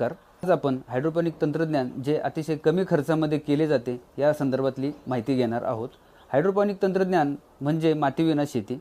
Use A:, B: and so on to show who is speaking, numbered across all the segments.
A: नमस्कार। आज आपण हायड्रोपोनिक तंत्रज्ञान जे अतिशय कमी खर्चामध्ये केले जाते या संदर्भातली माहिती घेणार आहोत। हायड्रोपोनिक तंत्रज्ञान म्हणजे मातीविना शेती।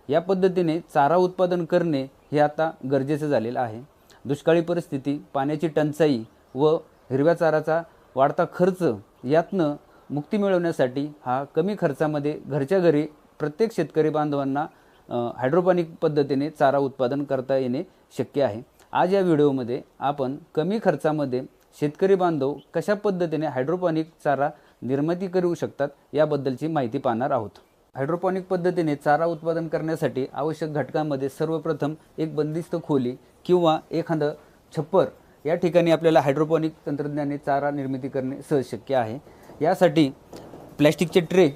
A: या पद्धतीने चारा उत्पादन करणे हे आता गरजेचे झालेले आहे। दुष्काळी परिस्थिती, पाण्याची टंचाई व हिरव्या चाराचा वाढता खर्च यातनं मुक्ती मिळवण्यासाठी हा कमी खर्चामध्ये घरच्या घरी प्रत्येक शेतकरी बांधवांना हायड्रोपोनिक पद्धतीने चारा उत्पादन करता येणे शक्य आहे। आज या व्हिडिओमध्ये आपण कमी खर्चामध्ये शेतकरी बांधव कशा पद्धतीने हायड्रोपोनिक चारा निर्मिती करू शकतात याबद्दलची माहिती पाहणार आहोत। हायड्रोपोनिक पद्धतीने चारा उत्पादन करण्यासाठी आवश्यक घटकांमध्ये सर्वप्रथम एक बंदिस्त खोली किंवा एखादं छप्पर या ठिकाणी आपल्याला हायड्रोपोनिक तंत्रज्ञानाने चारा निर्मिती करणे सहज शक्य आहे। यासाठी प्लॅस्टिकचे ट्रे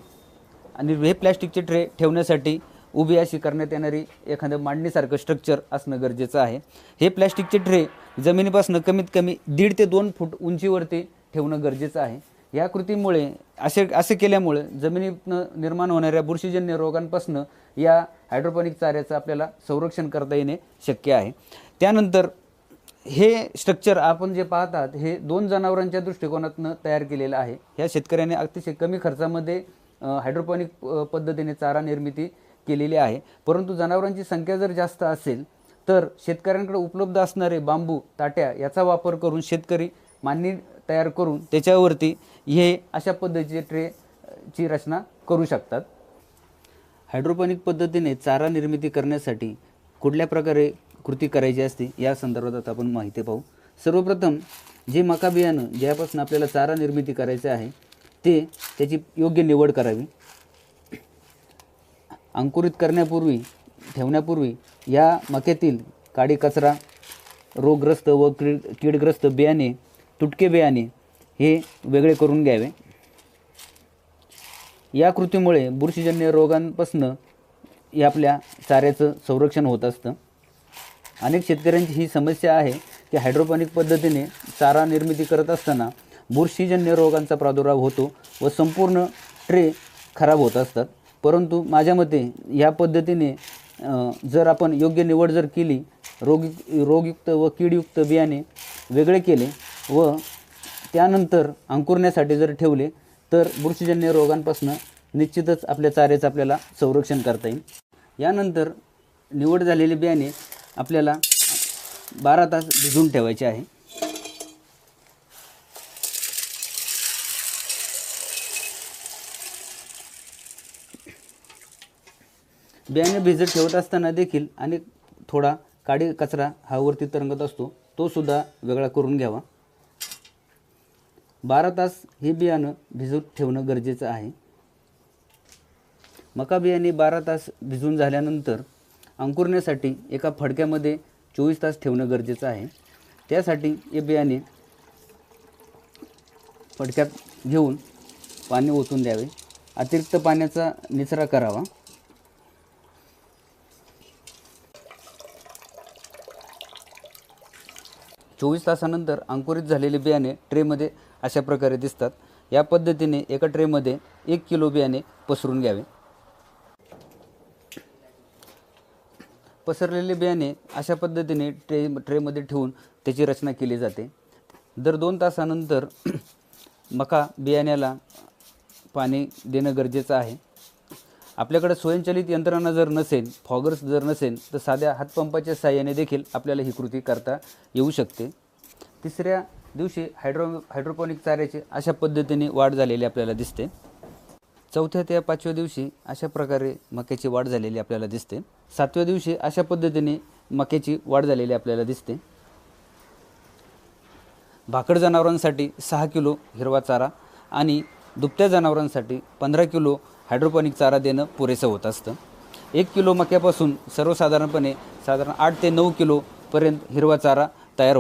A: आणि हे प्लॅस्टिकचे ट्रे ठेवण्यासाठी उभी अशी करण्यात येणारी एखादं मांडणीसारखं स्ट्रक्चर असणं गरजेचं आहे। हे प्लॅस्टिकचे ट्रे जमिनीपासून कमीत कमी 1.5 ते 2 फूट उंचीवरती ठेवणं गरजेचं आहे। या कृतीमुळे असे केल्यामुळे जमिनीतनं निर्माण होणाऱ्या बुरशीजन्य रोगांपासून या हायड्रोपोनिक चाऱ्याचं आपल्याला संरक्षण करता येणे शक्य आहे। त्यानंतर हे स्ट्रक्चर आपण जे पाहतात हे 2 जनावरांच्या दृष्टिकोनातून तयार केलेलं आहे। ह्या शेतकऱ्याने अतिशय कमी खर्चामध्ये हायड्रोपोनिक पद्धतीने चारा निर्मिती केलेली आहे। परंतु जनावरांची संख्या जर जास्त असेल तर शेतकऱ्यांकडे उपलब्ध असणारे बांबू ताट्या याचा वापर करून शेतकरी मांडणी तयार करून त्याच्यावरती हे अशा पद्धतीचे ट्रेची रचना करू शकतात। हायड्रोपोनिक पद्धतीने चारा निर्मिती करण्यासाठी कुठल्या प्रकारे कृती करायची असते या संदर्भात आपण माहिती पाहू। सर्वप्रथम जे मका बियाणं ज्यापासून आपल्याला चारा निर्मिती करायचे आहे ते त्याची योग्य निवड करावी। अंकुरित करण्यापूर्वी ठेवण्यापूर्वी या मक्यातील काडी कचरा, रोगग्रस्त व कीडग्रस्त बियाणे, तुटके बियाणे हे वेगळे करून घ्यावे। या कृतीमुळे बुरशीजन्य रोगांपासून या आपल्या चाऱ्याचं संरक्षण होत असतं। अनेक शेतकऱ्यांची ही समस्या आहे की हायड्रोपोनिक पद्धतीने चारा निर्मिती करत असताना बुरशीजन्य रोगांचा प्रादुर्भाव होतो व संपूर्ण ट्रे खराब होत असतात। परंतु माझ्या मते या पद्धतीने जर आपण योग्य निवड जर केली, रोगयुक्त व कीडयुक्त बियाणे वेगळे केले व त्यानंतर अंकुरण्यासाठी जर ठेवले तर बुरशीजन्य रोगांपासून निश्चितच आपल्या चाऱ्याचं आपल्याला संरक्षण करता येईल। यानंतर निवड झालेले बियाणे आपल्याला 12 तास भिजवून ठेवायचे आहे। बियाणे भिजत ठेवत असताना देखील आणि थोडा काडी कचरा हा वरती तरंगत असतो तो सुद्धा वेगळा करून घ्यावा। 12 तास हे बियाणं भिजवून ठेवणं गरजेचं आहे। मका बियाणे 12 तास भिजवून झाल्यानंतर अंकुरण्यासाठी एका फडक्यामध्ये 24 तास ठेवणं गरजेचं आहे। त्यासाठी हे बियाणे फडक्यात घेऊन पाणी ओतून द्यावे। अतिरिक्त पाण्याचा निचरा करावा। चोवीस तासानंतर अंकुरित झालेले बियाणे ट्रेमध्ये अशा प्रकारे दिसतात। या पद्धतीने एका ट्रेमध्ये 1 किलो बियाणे पसरून घ्यावे। पसरलेले बियाणे अशा पद्धतीने ट्रेमध्ये ठेवून त्याची रचना केली जाते। दर 2 तासानंतर मका बियाण्याला पाणी देणं गरजेचं आहे। आपल्याकडे स्वयंचलित यंत्रणा जर नसेल, फॉगर्स जर नसेल तर साध्या हातपंपाच्या साहाय्याने देखील आपल्याला ही कृती करता येऊ शकते। तिसऱ्या दिवशी हायड्रोपोनिक चाऱ्याची अशा पद्धतीने वाढ झालेली आपल्याला दिसते। चौथ्या ते 5व्या दिवशी अशा प्रकारे मक्याची वाढ झालेली आपल्याला दिसते। 7व्या दिवशी अशा पद्धतीने मक्याची वाढ झालेली आपल्याला दिसते। भाकड जनावरांसाठी 6 किलो हिरवा चारा आणि दुभत्या जनावरांसाठी 15 किलो हायड्रोपोनिक चारा देणं पुरेसं होत असतं। 1 किलो मक्यापासून सर्वसाधारणपणे 8 ते 9 किलो पर्यंत हिरवा चारा तयार होतो।